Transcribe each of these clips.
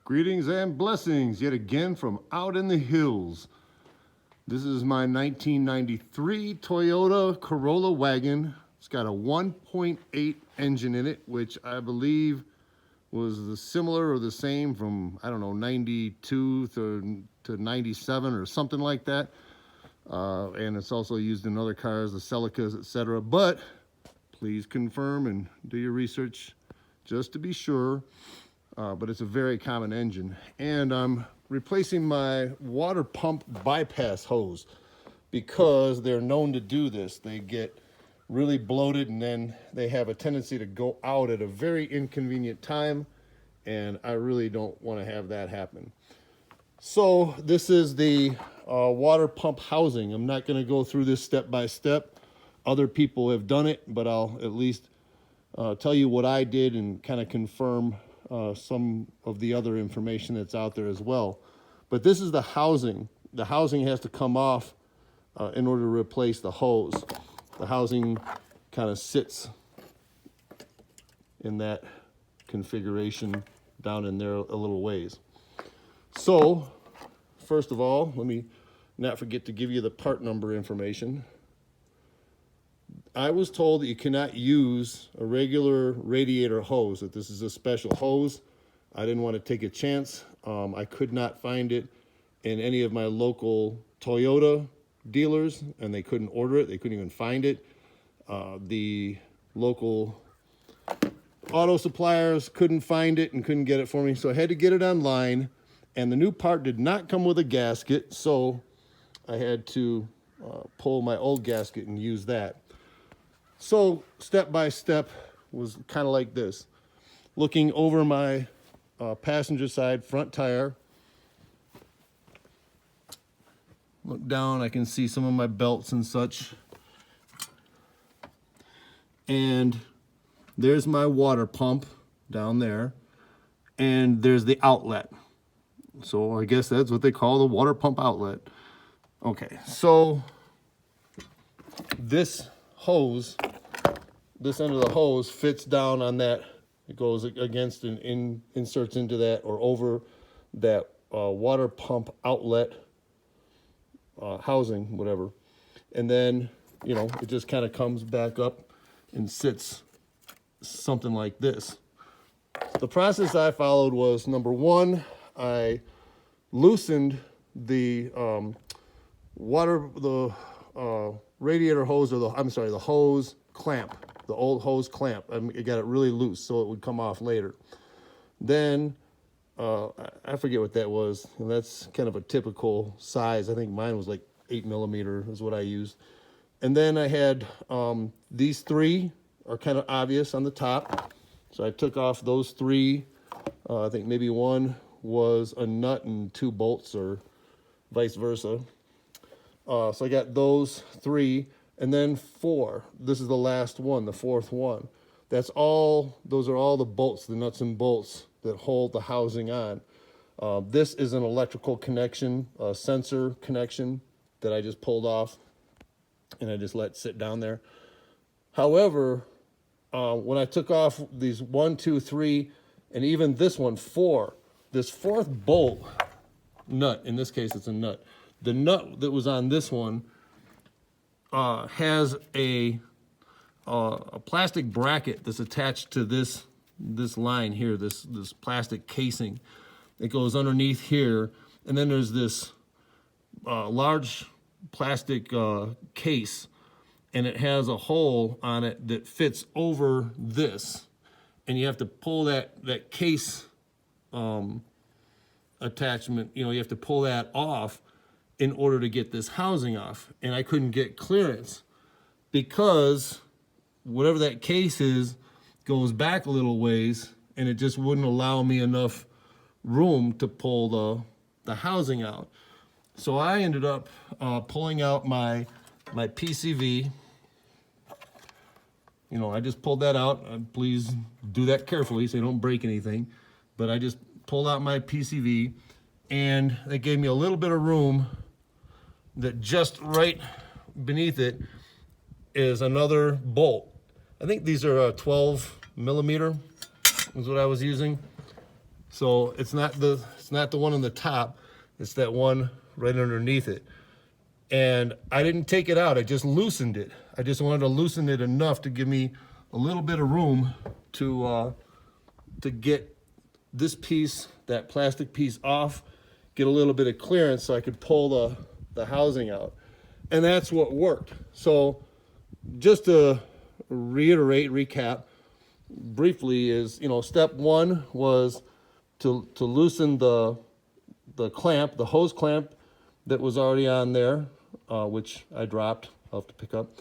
Greetings and blessings yet again from out in the hills. This is my 1993 Toyota Corolla wagon. It's got a 1.8 engine in it, which I believe was the similar or the same from, I don't know, 92 to 97 or something like that. And it's also used in other cars, the Celicas, etc. But please confirm and do your research just to be sure. But it's a very common engine. And I'm replacing my water pump bypass hose because they're known to do this. They get really bloated and then they have a tendency to go out at a very inconvenient time, and I really don't want to have that happen. So this is the water pump housing. I'm not going to go through this step by step. Other people have done it, but I'll at least tell you what I did and kind of confirm some of the other information that's out there as well. But this is the housing. The housing has to come off in order to replace the hose. The housing kind of sits in that configuration down in there a little ways. So first of all, let me not forget to give you the part number information. I was told that you cannot use a regular radiator hose, that this is a special hose. I didn't want to take a chance. I could not find it in any of my local Toyota dealers, and they couldn't order it. They couldn't even find it. The local auto suppliers couldn't find it and couldn't get it for me, so I had to get it online. And the new part did not come with a gasket, so I had to pull my old gasket and use that. So step by step was kind of like this. Looking over my passenger side front tire. Look down, I can see some of my belts and such. And there's my water pump down there. And there's the outlet. So I guess that's what they call the water pump outlet. Okay, so this hose, this end of the hose fits down on that. It goes against and inserts into that or over that water pump outlet housing, whatever. And then, you know, it just kind of comes back up and sits something like this. The process I followed was, number one, I loosened the radiator hose, or the hose clamp, the old hose clamp. I got it really loose so it would come off later. Then I forget what that was, and that's kind of a typical size. I think mine was like 8mm is what I used. And then I had these three are kind of obvious on the top, so I took off those three. I think maybe one was a nut and 2 bolts, or vice versa. So I got those 3, and then 4. This is the last one, the 4th one. That's all. Those are all the bolts, the nuts and bolts that hold the housing on. This is an electrical connection, a sensor connection that I just pulled off, and I just let sit down there. However, when I took off these 1, 2, 3, and even this one, 4, this 4th bolt nut, in this case it's a nut, the nut that was on this one has a plastic bracket that's attached to this line here, this plastic casing. It goes underneath here, and then there's this large plastic case, and it has a hole on it that fits over this, and you have to pull that case attachment, you have to pull that off in order to get this housing off. And I couldn't get clearance because whatever that case is goes back a little ways, and it just wouldn't allow me enough room to pull the housing out. So I ended up pulling out my PCV. I just pulled that out. Please do that carefully so you don't break anything. But I just pulled out my PCV, and it gave me a little bit of room that just right beneath it is another bolt. I think these are 12mm is what I was using. So it's not the one on the top, it's that one right underneath it. And I didn't take it out, I just loosened it. I just wanted to loosen it enough to give me a little bit of room to get this piece, that plastic piece off, get a little bit of clearance so I could pull the housing out. And that's what worked. So just to reiterate, recap briefly is, step one was to loosen the clamp, the hose clamp that was already on there, which I dropped. I'll have to pick up.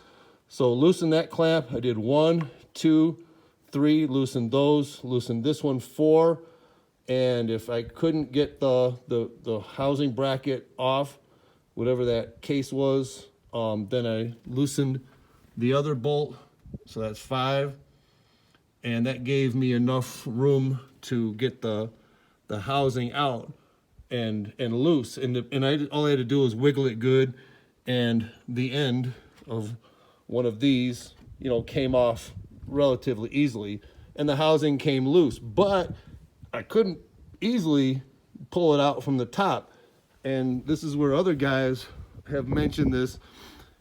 So loosen that clamp. I did 1, 2, 3, loosened those, loosened this one 4, and if I couldn't get the housing bracket off, whatever that case was, then I loosened the other bolt, so that's 5, and that gave me enough room to get the housing out and loose, and all I had to do was wiggle it good, and the end of one of these, came off relatively easily, and the housing came loose, but I couldn't easily pull it out from the top. And this is where other guys have mentioned this.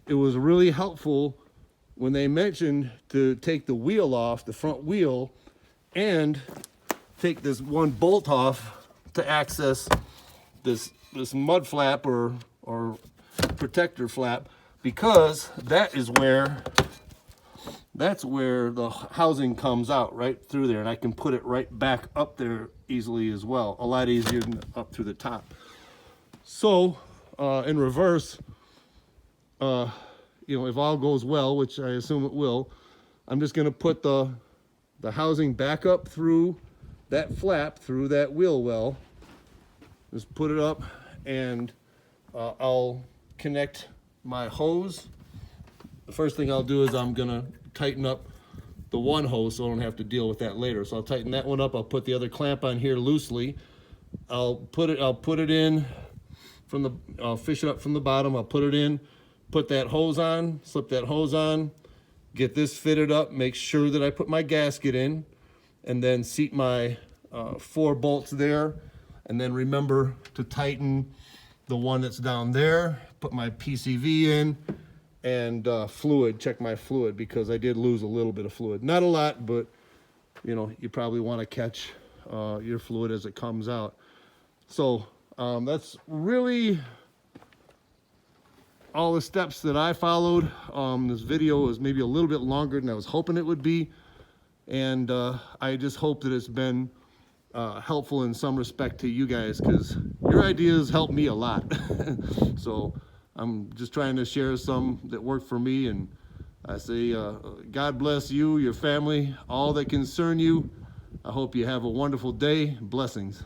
It was really helpful when they mentioned to take the wheel off, the front wheel, and take this one bolt off to access this mud flap or protector flap, because that's where the housing comes out, right through there, and I can put it right back up there easily as well, a lot easier than up through the top. So in reverse, if all goes well, which I assume it will, I'm just going to put the housing back up through that flap, through that wheel well. Just put it up, and I'll connect my hose. The first thing I'll do is I'm going to tighten up the one hose so I don't have to deal with that later. So I'll tighten that one up. I'll put the other clamp on here loosely. I'll put it in I'll fish it up from the bottom. I'll put it in, put that hose on, slip that hose on, get this fitted up, make sure that I put my gasket in, and then seat my 4 bolts there, and then remember to tighten the one that's down there, put my PCV in, and check my fluid, because I did lose a little bit of fluid. Not a lot, but you probably want to catch your fluid as it comes out. So that's really all the steps that I followed. This video is maybe a little bit longer than I was hoping it would be, and I just hope that it's been helpful in some respect to you guys, because your ideas help me a lot. So I'm just trying to share some that worked for me, and I say God bless you, your family, all that concern you. I hope you have a wonderful day. Blessings.